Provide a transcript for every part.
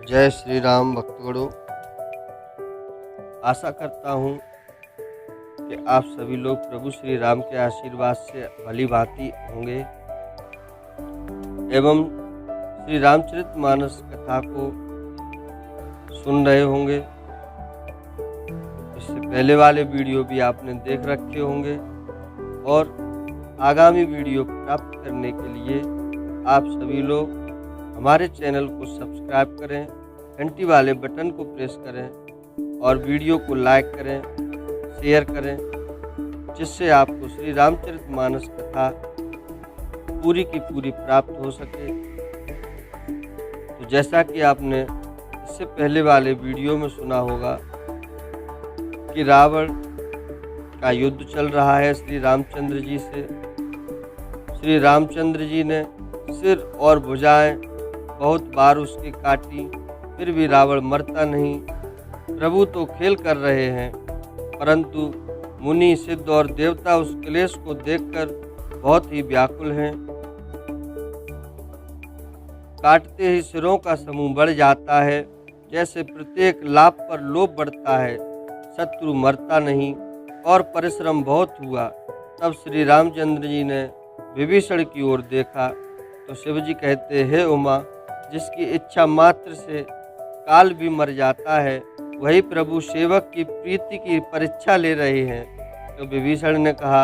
जय श्री राम भक्तगणों। आशा करता हूँ कि आप सभी लोग प्रभु श्री राम के आशीर्वाद से भली भांति होंगे एवं श्री रामचरितमानस कथा को सुन रहे होंगे। इससे पहले वाले वीडियो भी आपने देख रखे होंगे और आगामी वीडियो प्राप्त करने के लिए आप सभी लोग हमारे चैनल को सब्सक्राइब करें, घंटी वाले बटन को प्रेस करें और वीडियो को लाइक करें, शेयर करें, जिससे आपको श्री रामचरितमानस कथा पूरी की पूरी प्राप्त हो सके। तो जैसा कि आपने इससे पहले वाले वीडियो में सुना होगा कि रावण का युद्ध चल रहा है श्री रामचंद्र जी से। श्री रामचंद्र जी ने सिर और भुजाएं बहुत बार उसकी काटी, फिर भी रावण मरता नहीं। प्रभु तो खेल कर रहे हैं, परंतु मुनि, सिद्ध और देवता उस क्लेश को देखकर बहुत ही व्याकुल हैं। काटते ही सिरों का समूह बढ़ जाता है, जैसे प्रत्येक लाभ पर लोभ बढ़ता है। शत्रु मरता नहीं और परिश्रम बहुत हुआ। तब श्री रामचंद्र जी ने विभीषण की ओर देखा तो शिव जी कहते, हे उमा, जिसकी इच्छा मात्र से काल भी मर जाता है, वही प्रभु सेवक की प्रीति की परीक्षा ले रहे हैं। तो विभीषण ने कहा,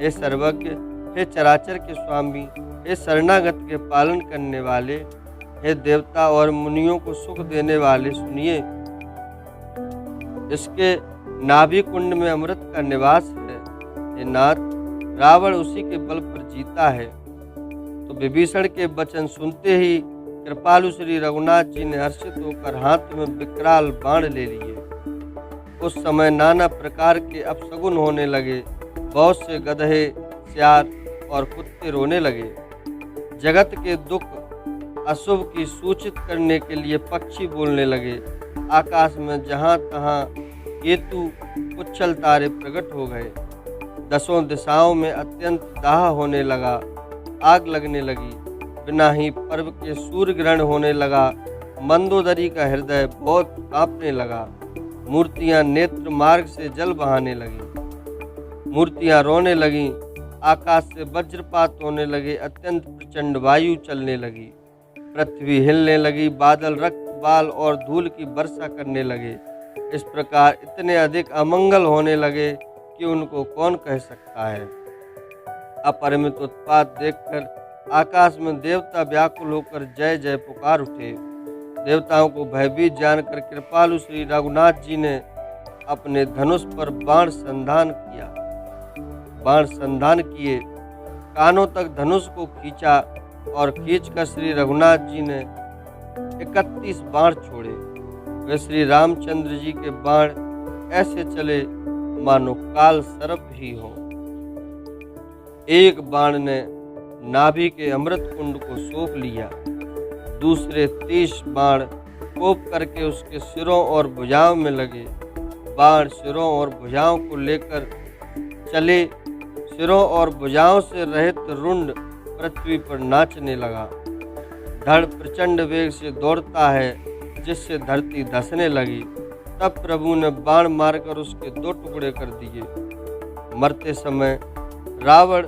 हे सर्वज्ञ, हे चराचर के स्वामी, हे शरणागत के पालन करने वाले, हे देवता और मुनियों को सुख देने वाले, सुनिए। इसके नाभि कुंड में अमृत का निवास है। हे नाथ, रावण उसी के बल पर जीता है। तो विभीषण के वचन सुनते ही कृपालु श्री रघुनाथ जी ने हर्षित होकर हाथ में विकराल बाण ले लिए। उस समय नाना प्रकार के अपशगुन होने लगे। बहुत से गधे, सियार और कुत्ते रोने लगे। जगत के दुख अशुभ की सूचित करने के लिए पक्षी बोलने लगे। आकाश में जहाँ तहाँ केतु, उच्छल तारे प्रकट हो गए। दसों दिशाओं में अत्यंत दाह होने लगा। आग लगने लगी। बिना ही पर्व के सूर्य ग्रहण होने लगा। मंदोदरी का हृदय बहुत कांपने लगा। मूर्तियां नेत्र मार्ग से जल बहाने लगी। मूर्तियां रोने लगी। आकाश से वज्रपात होने लगे। अत्यंत प्रचंड वायु चलने लगी। पृथ्वी हिलने लगी। बादल रक्त, बाल और धूल की वर्षा करने लगे। इस प्रकार इतने अधिक अमंगल होने लगे कि उनको कौन कह सकता है। अपरिमित उत्पात देखकर आकाश में देवता व्याकुल होकर जय जय पुकार उठे। देवताओं को भयभीत जानकर कृपालु श्री रघुनाथ जी ने अपने धनुष पर बाण संधान किए। कानों तक धनुष को खींचा और खींचकर श्री रघुनाथ जी ने 31 बाण छोड़े। वे श्री रामचंद्र जी के बाण ऐसे चले मानो काल सर्प ही हो। एक बाण ने नाभि के अमृत कुंड को सौंप लिया। दूसरे 30 बाण कोप करके उसके सिरों और भुजाओं में लगे। बाण सिरों और भुजाओं को लेकर चले। सिरों और भुजाओं से रहित रुंड पृथ्वी पर नाचने लगा। धड़ प्रचंड वेग से दौड़ता है, जिससे धरती धंसने लगी। तब प्रभु ने बाण मारकर उसके 2 टुकड़े कर दिए। मरते समय रावण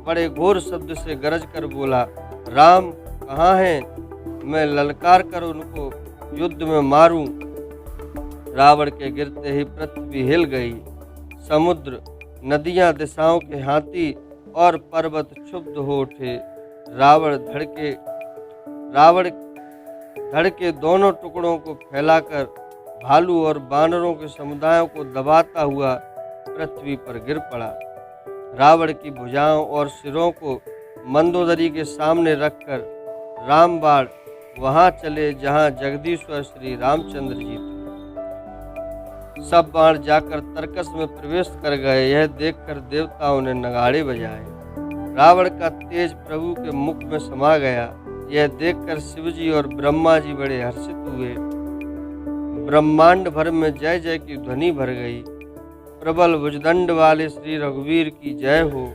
बड़े घोर शब्द से गरज कर बोला, राम कहाँ हैं? मैं ललकार कर उनको युद्ध में मारूं। रावण के गिरते ही पृथ्वी हिल गई। समुद्र, नदियां, दिशाओं के हाथी और पर्वत क्षुब्ध हो उठे। रावण धड़ के दोनों टुकड़ों को फैलाकर भालू और बानरों के समुदायों को दबाता हुआ पृथ्वी पर गिर पड़ा। रावण की भुजाओं और सिरों को मंदोदरी के सामने रखकर रामबाण वहां चले जहां जगदीश्वर श्री रामचंद्र जी थे। सब बाण जाकर तर्कस में प्रवेश कर गए। यह देखकर देवताओं ने नगाड़े बजाए। रावण का तेज प्रभु के मुख में समा गया। यह देखकर शिवजी और ब्रह्मा जी बड़े हर्षित हुए। ब्रह्मांड भर में जय जय की ध्वनि भर गई। प्रबल भुजदंड वाले श्री रघुवीर की जय हो।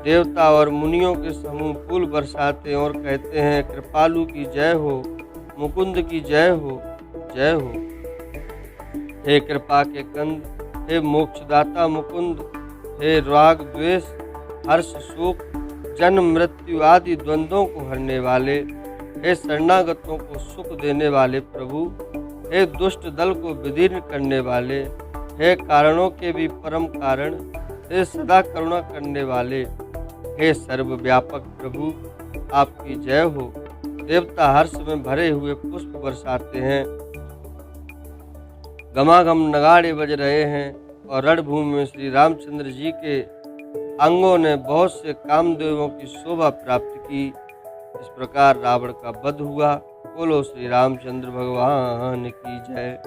देवता और मुनियों के समूह फूल बरसाते और कहते हैं, कृपालु की जय हो, मुकुंद की जय हो, जय हो। हे कृपा के कंद, हे मोक्षदाता मुकुंद, हे राग द्वेष हर्ष शोक जन्म मृत्यु आदि द्वंद्वों को हरने वाले, हे शरणागतों को सुख देने वाले प्रभु, हे दुष्ट दल को विदीर्ण करने वाले, हे कारणों के भी परम कारण, हे सदा करुणा करने वाले, हे सर्वव्यापक प्रभु, आपकी जय हो। देवता हर्ष में भरे हुए पुष्प बरसाते हैं, गमागम नगाड़े बज रहे हैं और रणभूमि में श्री रामचंद्र जी के अंगों ने बहुत से कामदेवों की शोभा प्राप्त की। इस प्रकार रावण का वध हुआ। बोलो श्री रामचंद्र भगवान की जय।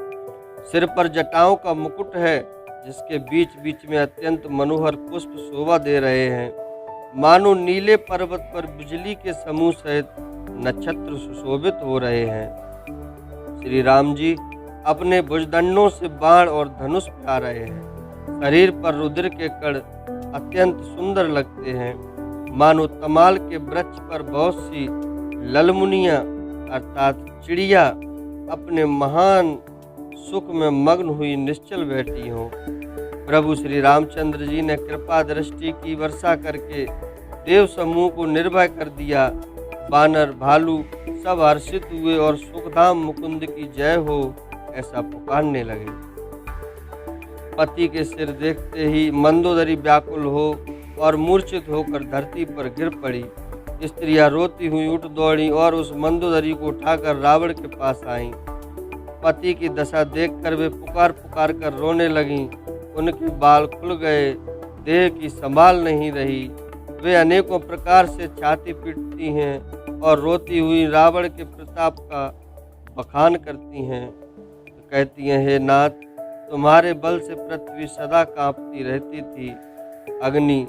सिर पर जटाओं का मुकुट है, जिसके बीच बीच में अत्यंत मनोहर पुष्प शोभा दे रहे हैं, मानो नीले पर्वत पर बिजली के समूह सहित नक्षत्र सुशोभित हो रहे हैं। श्री राम जी अपने भुजदंडों से बाण और धनुष फैला रहे हैं। शरीर पर रुद्र के कण अत्यंत सुंदर लगते हैं, मानो तमाल के वृक्ष पर बहुत सी ललमुनियां अर्थात चिड़िया अपने महान सुख में मग्न हुई निश्चल बैठी हों। प्रभु श्री रामचंद्र जी ने कृपा दृष्टि की वर्षा करके देव समूह को निर्भय कर दिया। बानर भालू सब हर्षित हुए और सुखधाम मुकुंद की जय हो ऐसा पुकारने लगे। पति के सिर देखते ही मंदोदरी व्याकुल हो और मूर्छित होकर धरती पर गिर पड़ी। स्त्रियां रोती हुई उठ दौड़ी और उस मंदोदरी को उठाकर रावण के पास आईं। पति की दशा देखकर वे पुकार पुकार कर रोने लगीं। उनके बाल खुल गए, देह की संभाल नहीं रही। वे अनेकों प्रकार से छाती पीटती हैं और रोती हुई रावण के प्रताप का बखान करती हैं। तो कहती हैं, हे नाथ, तुम्हारे बल से पृथ्वी सदा कांपती रहती थी। अग्नि,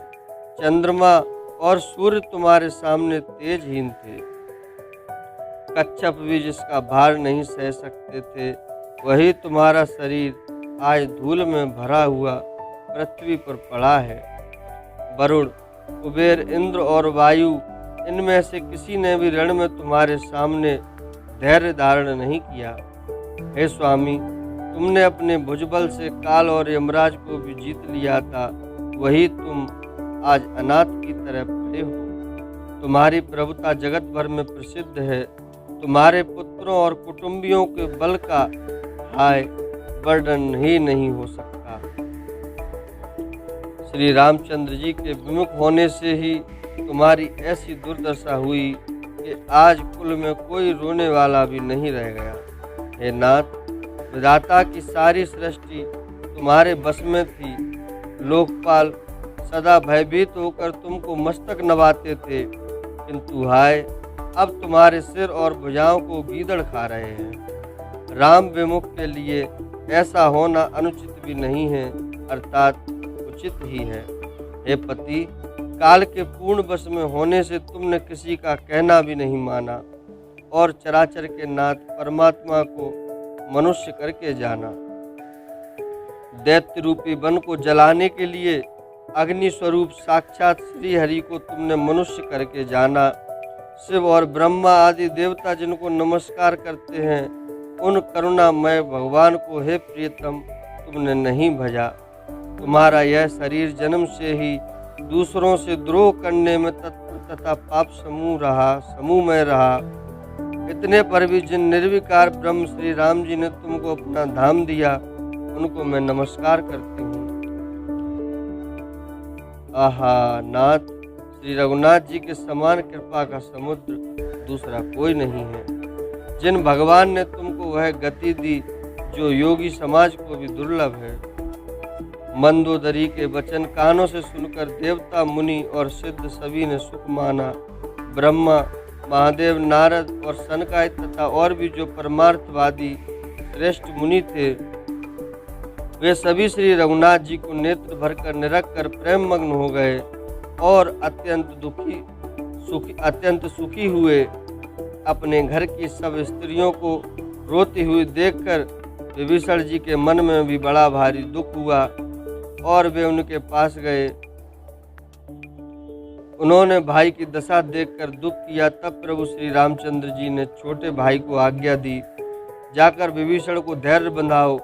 चंद्रमा और सूर्य तुम्हारे सामने तेजहीन थे। कच्छप भी जिसका भार नहीं सह सकते थे, वही तुम्हारा शरीर आज धूल में भरा हुआ पृथ्वी पर पड़ा है। वरुण, कुबेर, इंद्र और वायु, इनमें से किसी ने भी रण में तुम्हारे सामने धैर्य धारण नहीं किया। हे स्वामी, तुमने अपने भुजबल से काल और यमराज को भी जीत लिया था, वही तुम आज अनाथ की तरह पड़े हो। तुम्हारी प्रभुता जगत भर में प्रसिद्ध है। तुम्हारे पुत्रों और कुटुंबियों के बल का हाय वर्णन ही नहीं हो सकता। श्री रामचंद्र जी के विमुख होने से ही तुम्हारी ऐसी दुर्दशा हुई कि आज कुल में कोई रोने वाला भी नहीं रह गया। हे नाथ, विधाता की सारी सृष्टि तुम्हारे बस में थी। लोकपाल सदा भयभीत होकर तुमको मस्तक नवाते थे, किंतु हाय, अब तुम्हारे सिर और भुजाओं को गीदड़ खा रहे हैं। राम विमुख के लिए ऐसा होना अनुचित भी नहीं है, अर्थात उचित ही है। हे पति, काल के पूर्ण वश में होने से तुमने किसी का कहना भी नहीं माना और चराचर के नाथ परमात्मा को मनुष्य करके जाना। दैत्य रूपी वन को जलाने के लिए अग्नि स्वरूप साक्षात श्री हरि को तुमने मनुष्य करके जाना। शिव और ब्रह्मा आदि देवता जिनको नमस्कार करते हैं, उन करुणामय भगवान को हे प्रियतम तुमने नहीं भजा। तुम्हारा यह शरीर जन्म से ही दूसरों से द्रोह करने में तत्पर तथा पाप समूह में रहा। इतने पर भी जिन निर्विकार ब्रह्म श्री राम जी ने तुमको अपना धाम दिया, उनको मैं नमस्कार करती हूँ। आहा नाथ, श्री रघुनाथ जी के समान कृपा का समुद्र दूसरा कोई नहीं है। जिन भगवान ने तुमको वह गति दी जो योगी समाज को भी दुर्लभ है। मंदोदरी के वचन कानों से सुनकर देवता, मुनि और सिद्ध सभी ने सुख माना। ब्रह्मा, महादेव, नारद और सनकाय तथा और भी जो परमार्थवादी श्रेष्ठ मुनि थे, वे सभी श्री रघुनाथ जी को नेत्र भरकर निरख कर प्रेम मग्न हो गए और अत्यंत सुखी हुए। अपने घर की सब स्त्रियों को रोती हुई देखकर विभीषण जी के मन में भी बड़ा भारी दुख हुआ और वे उनके पास गए उन्होंने भाई की दशा देखकर दुख किया। तब प्रभु श्री रामचंद्र जी ने छोटे भाई को आज्ञा दी, जाकर विभीषण को धैर्य बंधाओ।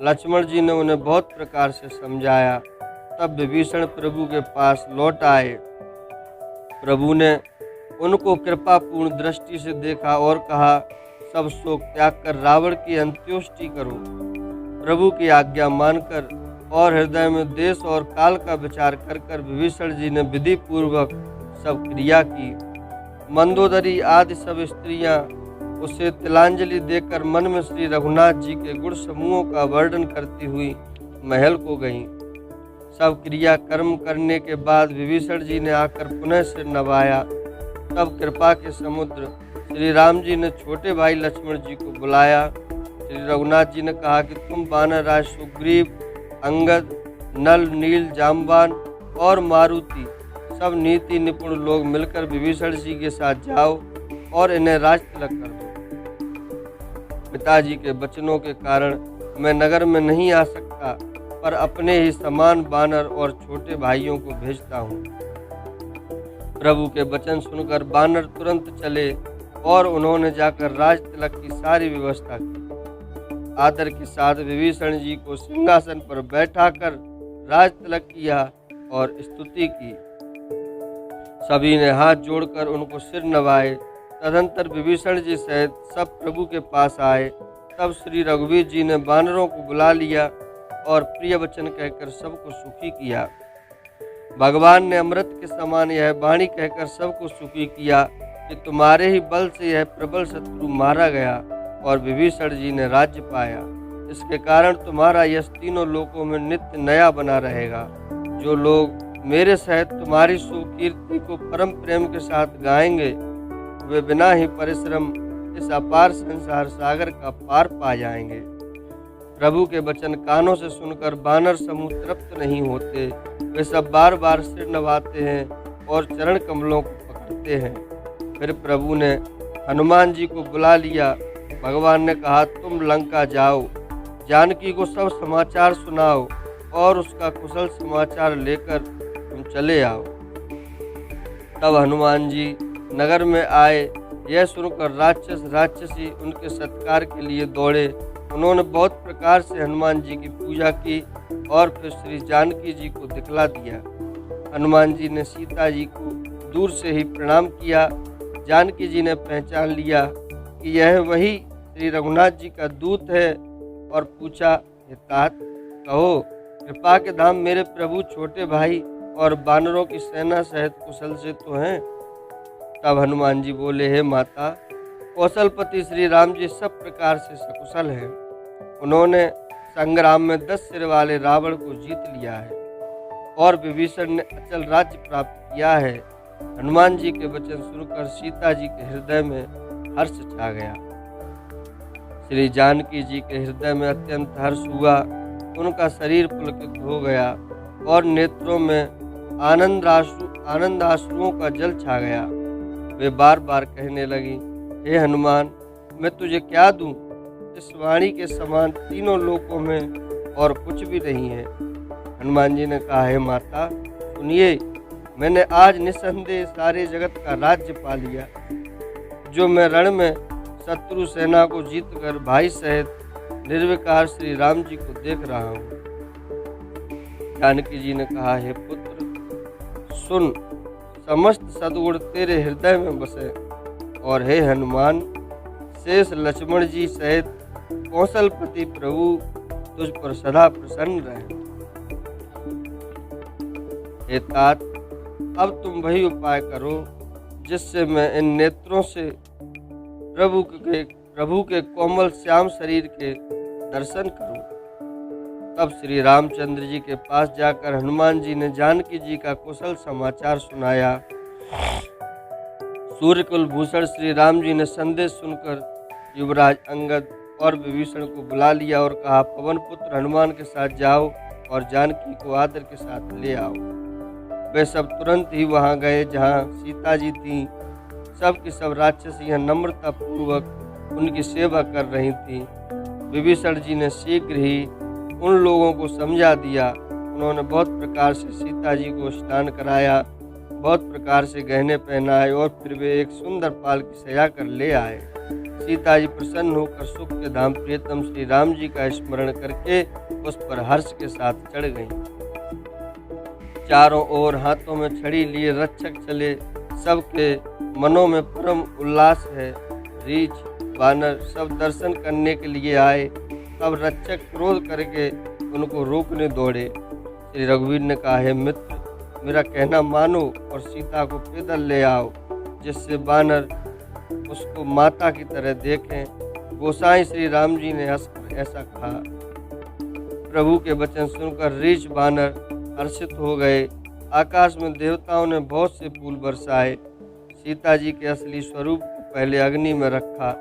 लक्ष्मण जी ने उन्हें बहुत प्रकार से समझाया। तब विभीषण प्रभु के पास लौट आए। प्रभु ने उनको कृपापूर्ण दृष्टि से देखा और कहा, सब शोक त्याग कर रावण की अंत्योष्टि करो। प्रभु की आज्ञा मानकर और हृदय में देश और काल का विचार कर कर विभीषण जी ने विधि पूर्वक सब क्रिया की। मंदोदरी आदि सब स्त्रियां उसे तिलांजलि देकर मन में श्री रघुनाथ जी के गुण समूहों का वर्णन करती हुई महल को गईं। सब क्रिया कर्म करने के बाद विभीषण जी ने आकर पुनः सिर नवाया। तब कृपा के समुद्र श्री राम जी ने छोटे भाई लक्ष्मण जी को बुलाया। श्री रघुनाथ जी ने कहा कि तुम वानर राज सुग्रीव, अंगद, नल, नील, जाम्बान और मारुति सब नीति निपुण लोग मिलकर विभीषण जी के साथ जाओ और इन्हें राज तिलक कर दो। पिताजी के वचनों के कारण मैं नगर में नहीं आ सकता, पर अपने ही समान बानर और छोटे भाइयों को भेजता हूँ। प्रभु के वचन सुनकर बानर तुरंत चले और उन्होंने जाकर राज तिलक की सारी व्यवस्था की। आदर के साथ विभीषण जी को सिंहासन पर बैठाकर राज तिलक किया और स्तुति की। सभी ने हाथ जोड़कर उनको सिर नवाए। तदंतर विभीषण जी सहित सब प्रभु के पास आए। तब श्री रघुवीर जी ने वानरों को बुला लिया और प्रिय वचन कहकर सबको सुखी किया। भगवान ने अमृत के समान यह वाणी कहकर सबको सुखी किया कि तुम्हारे ही बल से यह प्रबल शत्रु मारा गया और विभीषण जी ने राज्य पाया। इसके कारण तुम्हारा यश तीनों लोकों में नित्य नया बना रहेगा। जो लोग मेरे सहित तुम्हारी सुकीर्ति को परम प्रेम के साथ गाएंगे, वे बिना ही परिश्रम इस अपार संसार सागर का पार पा जाएंगे। प्रभु के वचन कानों से सुनकर वानर समूह तृप्त नहीं होते। वे सब बार बार सिर नवाते हैं और चरण कमलों को पकड़ते हैं। फिर प्रभु ने हनुमान जी को बुला लिया। भगवान ने कहा, तुम लंका जाओ, जानकी को सब समाचार सुनाओ और उसका कुशल समाचार लेकर तुम चले आओ। तब हनुमान जी नगर में आए। यह सुनकर राक्षस राक्षसी उनके सत्कार के लिए दौड़े। उन्होंने बहुत प्रकार से हनुमान जी की पूजा की और फिर श्री जानकी जी को दिखला दिया। हनुमान जी ने सीता जी को दूर से ही प्रणाम किया। जानकी जी ने पहचान लिया कि यह वही श्री रघुनाथ जी का दूत है और पूछा, हे तात, कहो कृपा के धाम मेरे प्रभु छोटे भाई और वानरों की सेना सहित कुशल से तो हैं। तब हनुमान जी बोले, हे माता, कौशलपति श्री राम जी सब प्रकार से सकुशल हैं। उन्होंने संग्राम में 10 सिर वाले रावण को जीत लिया है और विभीषण ने अचल राज्य प्राप्त किया है। हनुमान जी के वचन सुनकर सीता जी के हृदय में हर्ष छा गया। श्री जानकी जी के हृदय में अत्यंत हर्ष हुआ। उनका शरीर पुलकित हो गया और नेत्रों में आनंद आंसुओं का जल छा गया। वे बार बार कहने लगी, हे हनुमान, मैं तुझे क्या दूं? इस वाणी के समान तीनों लोकों में और कुछ भी नहीं है। हनुमान जी ने कहा, हे माता, सुनिए, मैंने आज निसंदेह सारे जगत का राज्य पा लिया। जो मैं रण में शत्रु सेना को जीतकर भाई सहित निर्विकार श्री राम जी को देख रहा हूँ। जानकी जी ने कहा, हे पुत्र, सुन, समस्त सद्गुण तेरे हृदय में बसे और हे हनुमान, शेष लक्ष्मण जी सहित कौशलपति प्रभु तुझ पर सदा प्रसन्न रहे। हे तात, अब तुम वही उपाय करो जिससे मैं इन नेत्रों से प्रभु के कोमल श्याम शरीर के दर्शन करूं। तब श्री रामचंद्र जी के पास जाकर हनुमान जी ने जानकी जी का कुशल समाचार सुनाया। सूर्यकुल भूषण श्री राम जी ने संदेश सुनकर युवराज अंगद और विभीषण को बुला लिया और कहा, पवन पुत्र हनुमान के साथ जाओ और जानकी को आदर के साथ ले आओ। वे सब तुरंत ही वहां गए जहां सीता जी थीं। सब की सब राक्षसियां नम्रता पूर्वक उनकी सेवा कर रही थीं। विभीषण जी ने शीघ्र ही उन लोगों को समझा दिया। उन्होंने बहुत प्रकार से सीता जी को स्नान कराया, बहुत प्रकार से गहने पहनाए और फिर वे एक सुंदर पालकी सजा कर ले आए। सीता जी प्रसन्न होकर सुख के धाम प्रियतम श्री राम जी का स्मरण करके उस पर हर्ष के साथ चढ़ गईं। चारों ओर हाथों में छड़ी लिए रक्षक चले, सबके मनों में परम उल्लास है। रीछ वानर सब दर्शन करने के लिए आए, तब रक्षक क्रोध करके उनको रोकने दौड़े। श्री रघुवीर ने कहा, हे मित्र, मेरा कहना मानो और सीता को पैदल ले आओ, जिससे वानर उसको माता की तरह देखें। गोसाई श्री राम जी ने हंसकर ऐसा कहा। प्रभु के वचन सुनकर रीछ वानर हर्षित हो गए। आकाश में देवताओं ने बहुत से फूल बरसाए। सीता जी के असली स्वरूप को पहले अग्नि में रखा,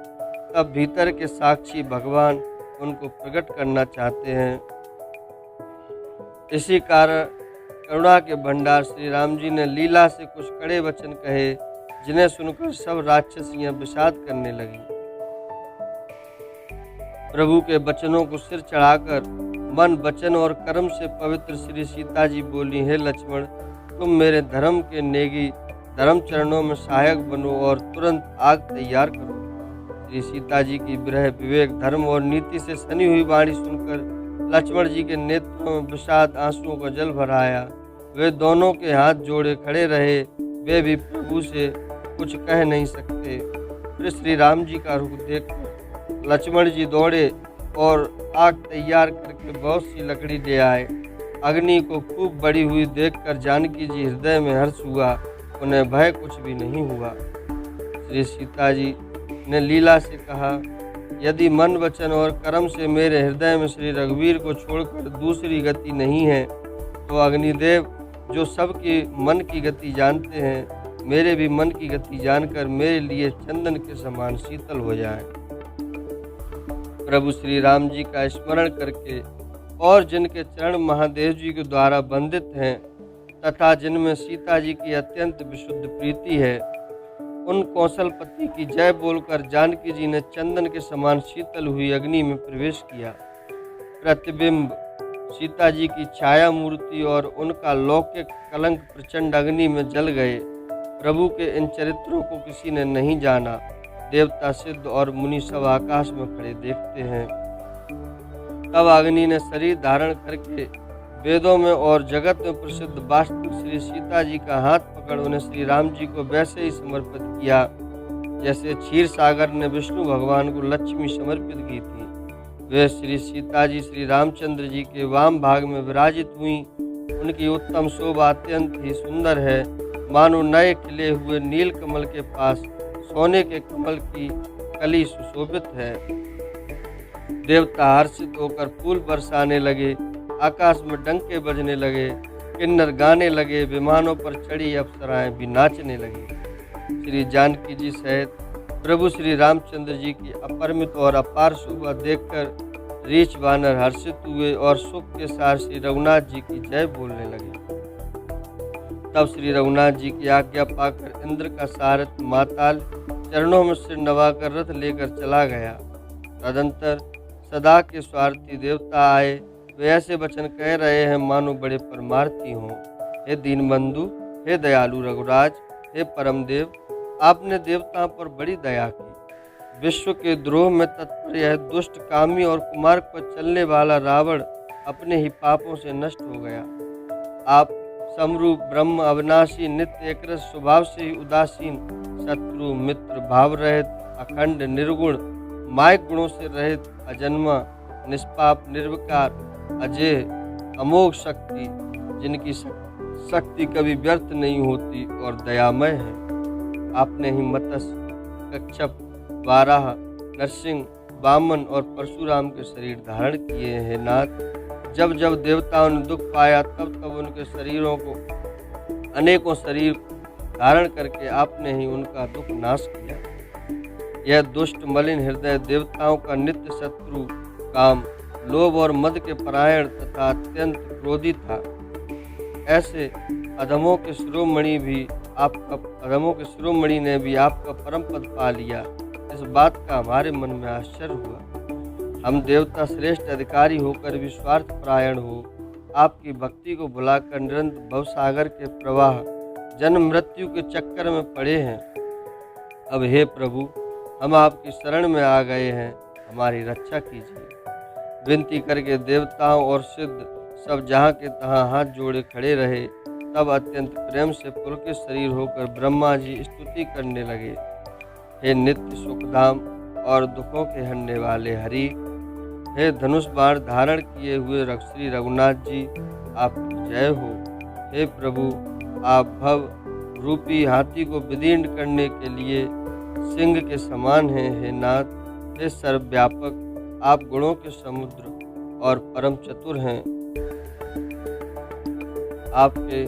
तब भीतर के साक्षी भगवान उनको प्रकट करना चाहते हैं। इसी कारण करुणा के भंडार श्री राम जी ने लीला से कुछ कड़े वचन कहे, जिन्हें सुनकर सब राक्षसियां विषाद करने लगी। प्रभु के वचनों को सिर चढ़ाकर मन, वचन और कर्म से पवित्र श्री सीता जी बोली, हे लक्ष्मण, तुम मेरे धर्म के नेगी धर्म चरणों में सहायक बनो और तुरंत आग तैयार करो। श्री सीता जी की विरह, विवेक, धर्म और नीति से सनी हुई वाणी सुनकर लक्ष्मण जी के नेत्रों में विषाद आंसुओं का जल भर आया। वे दोनों के हाथ जोड़े खड़े रहे, वे भी प्रभु से कुछ कह नहीं सकते। फिर श्री राम जी का रूप देखकर लक्ष्मण जी दौड़े और आग तैयार करके बहुत सी लकड़ी ले आए। अग्नि को खूब बड़ी हुई देखकर जानकी जी हृदय में हर्ष हुआ, उन्हें भय कुछ भी नहीं हुआ। श्री सीता जी ने लीला से कहा, यदि मन, वचन और कर्म से मेरे हृदय में श्री रघुवीर को छोड़कर दूसरी गति नहीं है, तो अग्निदेव जो सबके मन की गति जानते हैं, मेरे भी मन की गति जानकर मेरे लिए चंदन के समान शीतल हो जाए। प्रभु श्री राम जी का स्मरण करके और जिनके चरण महादेव जी के द्वारा बंदित हैं तथा जिनमें सीता जी की अत्यंत विशुद्ध प्रीति है, उन कौशलपति की जय बोलकर जानकी जी ने चंदन के समान शीतल हुई अग्नि में प्रवेश किया। प्रतिबिंब, सीता जी की छाया मूर्ति और उनका लौकिक कलंक प्रचंड अग्नि में जल गए। प्रभु के इन चरित्रों को किसी ने नहीं जाना। देवता, सिद्ध और मुनि सब आकाश में खड़े देखते हैं। तब अग्नि ने शरीर धारण करके वेदों में और जगत में प्रसिद्ध वास्तविक श्री सीता जी का हाथ पकड़ उन्हें श्री राम जी को वैसे ही समर्पित किया जैसे क्षीर सागर ने विष्णु भगवान को लक्ष्मी समर्पित की थी। वे श्री सीता जी श्री रामचंद्र जी के वाम भाग में विराजित हुई। उनकी उत्तम शोभा अत्यंत ही सुंदर है, मानो नए खिले हुए नील कमल के पास सोने के कमल की कली सुशोभित है। देवता हर्षित होकर फूल बरसाने लगे, आकाश में डंके बजने लगे, किन्नर गाने लगे, विमानों पर चढ़ी अप्सराएं भी नाचने लगी। श्री जानकी जी सहित प्रभु श्री रामचंद्र जी की अपरिमित और अपार शोभा देखकर रीछ वानर हर्षित हुए और सुख के साथ श्री रघुनाथ जी की जय बोलने लगे। तब श्री रघुनाथ जी की आज्ञा पाकर इंद्र का सारथ माताल चरणों में सिर नवाकर रथ लेकर चला गया। तदंतर सदा के स्वार्थी देवता आए। वे ऐसे वचन कह रहे हैं मानो बड़े परमार्थी हों। हे दीनबंधु, हे दयालु रघुराज, हे परमदेव, आपने देवताओं पर बड़ी दया की। विश्व के द्रोह में तत्पर यह दुष्ट कामी और कुमार्ग पर चलने वाला रावण अपने ही पापों से नष्ट हो गया। आप समरूप ब्रह्म अविनाशी नित्य एकरस स्वभाव से ही उदासीन, शत्रु मित्र भाव रहित, अखंड निर्गुण, मायक गुणों से रहित, अजन्मा, निष्पाप, निर्विकार, अजय, अमोघ शक्ति, जिनकी शक्ति कभी व्यर्थ नहीं होती और दयामय है। आपने ही मत्स्य, कच्छप, वाराह, नरसिंह, वामन और परशुराम के शरीर धारण किए हैं। नाथ, जब जब देवताओं ने दुख पाया तब तब उनके शरीरों को अनेकों शरीर धारण करके आपने ही उनका दुख नाश किया। यह दुष्ट मलिन हृदय देवताओं का नित्य शत्रु, काम, लोभ और मद के परायण तथा अत्यंत क्रोधी था। ऐसे अधमों के शिरोमणि ने भी आपका परम पद पा लिया। इस बात का हमारे मन में आश्चर्य हुआ। हम देवता श्रेष्ठ अधिकारी होकर भी स्वार्थ परायण हो आपकी भक्ति को भुलाकर निरंतर भवसागर के प्रवाह जन्म मृत्यु के चक्कर में पड़े हैं। अब हे प्रभु, हम आपकी शरण में आ गए हैं, हमारी रक्षा कीजिए। विनती करके देवताओं और सिद्ध सब जहाँ के तहाँ हाथ जोड़े खड़े रहे। तब अत्यंत प्रेम से पुलकित शरीर होकर ब्रह्मा जी स्तुति करने लगे। हे नित्य सुखधाम और दुखों के हरने वाले हरि, हे धनुष बाण धारण किए हुए श्री रघुनाथ जी, आपकी जय हो। हे प्रभु, आप भव रूपी हाथी को विदीर्ण करने के लिए सिंह के समान हैं। हे नाथ, हे सर्वव्यापक, आप गुणों के समुद्र और परम चतुर हैं। आपके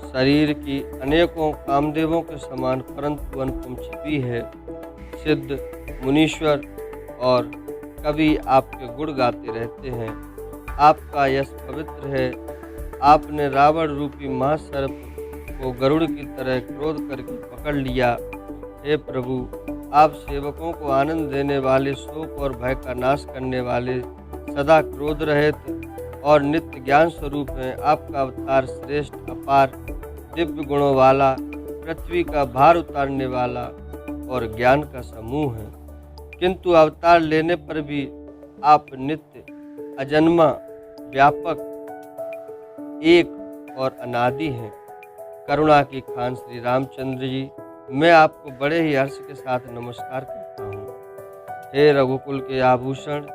शरीर की अनेकों कामदेवों के समान परंतु अनुपम छिपी है। सिद्ध मुनीश्वर और कवि आपके गुण गाते रहते हैं। आपका यश पवित्र है। आपने रावण रूपी महासर्प को गरुड़ की तरह क्रोध करके पकड़ लिया। हे प्रभु, आप सेवकों को आनंद देने वाले, शोक और भय का नाश करने वाले, सदा क्रोध रहित और नित्य ज्ञान स्वरूप हैं। आपका अवतार श्रेष्ठ, अपार, दिव्य गुणों वाला, पृथ्वी का भार उतारने वाला और ज्ञान का समूह है। किंतु अवतार लेने पर भी आप नित्य, अजन्मा, व्यापक, एक और अनादि हैं। करुणा की खान श्री रामचंद्र जी, मैं आपको बड़े ही हर्ष के साथ नमस्कार करता हूँ। हे रघुकुल के आभूषण,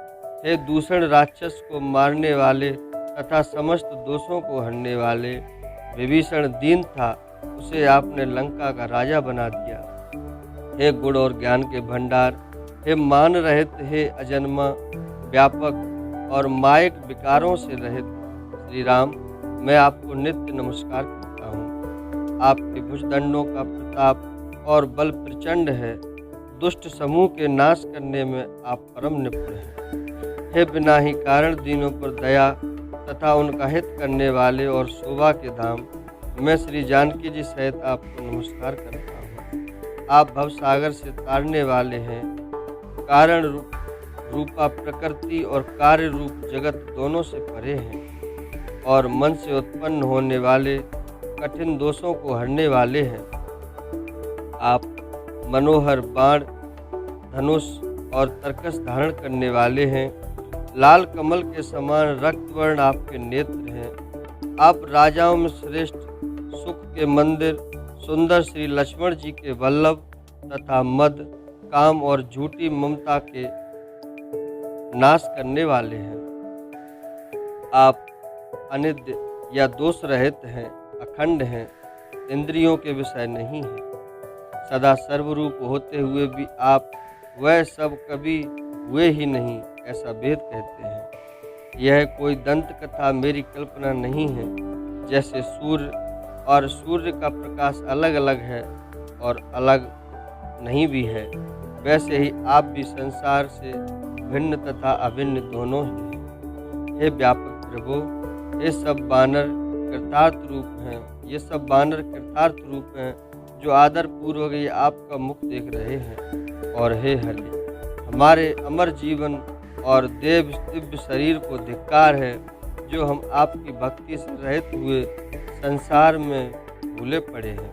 हे दूषण राक्षस को मारने वाले तथा समस्त दोषों को हरने वाले, विभीषण दीन था, उसे आपने लंका का राजा बना दिया। हे गुण और ज्ञान के भंडार, हे मान रहित, हे अजन्मा, व्यापक और मायक विकारों से रहित श्री राम, मैं आपको नित्य नमस्कार करता हूँ। आपके भुजदंडों का प्रताप और बल प्रचंड है। दुष्ट समूह के नाश करने में आप परम निपुण हैं। हे बिना ही कारण दीनों पर दया तथा उनका हित करने वाले और शोभा के धाम, मैं श्री जानकी जी सहित आपको नमस्कार करता हूँ। आप भवसागर से तारने वाले हैं। कारण रूपा प्रकृति और कार्य रूप जगत दोनों से परे हैं और मन से उत्पन्न होने वाले कठिन दोषों को हरने वाले हैं। आप मनोहर बाण, धनुष और तरकस धारण करने वाले हैं। लाल कमल के समान रक्तवर्ण आपके नेत्र हैं। आप राजाओं में श्रेष्ठ, सुख के मंदिर, सुंदर श्री लक्ष्मण जी के वल्लभ तथा मद, काम और झूठी ममता के नाश करने वाले हैं। आप अनिद्य या दोष रहित हैं, अखंड हैं, इंद्रियों के विषय नहीं हैं। सदा सर्वरूप होते हुए भी आप वह सब कभी हुए ही नहीं, ऐसा वेद कहते हैं। यह कोई दंत कथा मेरी कल्पना नहीं है। जैसे सूर्य और सूर्य का प्रकाश अलग अलग है और अलग नहीं भी है, वैसे ही आप भी संसार से भिन्न तथा अभिन्न दोनों ही हैं। हे व्यापक प्रभु, ये सब बानर कृतार्थ रूप हैं। ये सब बानर कृतार्थ रूप हैं जो आदर पूर्वक ये आपका मुख देख रहे हैं। और हे हरि, हमारे अमर जीवन और देव दिव्य शरीर को धिक्कार है जो हम आपकी भक्ति से रहित हुए संसार में भूले पड़े हैं।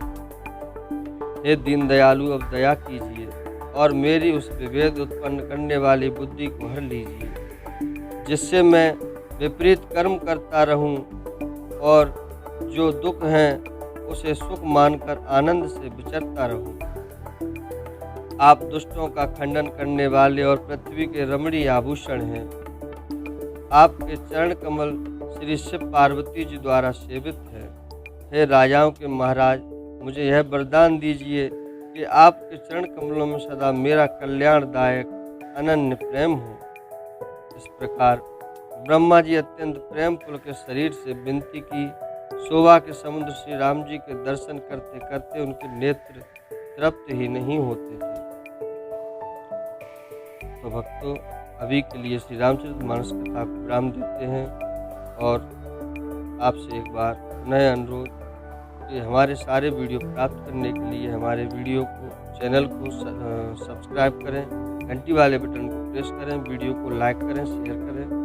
हे दीन दयालु, अब दया कीजिए और मेरी उस विभेद उत्पन्न करने वाली बुद्धि को हर लीजिए, जिससे मैं विपरीत कर्म करता रहूं और जो दुख हैं उसे सुख मानकर आनंद से विचरता रहूं। आप दुष्टों का खंडन करने वाले और पृथ्वी के रमणीय आभूषण हैं। आपके चरण कमल श्री शिव पार्वती जी द्वारा सेवित है। हे राजाओं के महाराज, मुझे यह वरदान दीजिए कि आपके चरण कमलों में सदा मेरा कल्याणदायक अनन्य प्रेम हो। इस प्रकार ब्रह्मा जी अत्यंत प्रेम पुलकित शरीर से विनती की। शोभा के समुद्र श्री राम जी के दर्शन करते करते उनके नेत्र तृप्त ही नहीं होते थे। तो भक्तों, अभी के लिए श्री रामचरितमानस कथा को विराम देते हैं और आपसे एक बार नया अनुरोध कि हमारे सारे वीडियो प्राप्त करने के लिए हमारे वीडियो को, चैनल को सब्सक्राइब करें, घंटी वाले बटन को प्रेस करें, वीडियो को लाइक करें, शेयर करें।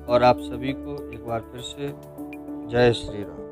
और आप सभी को एक बार फिर से जय श्री राम।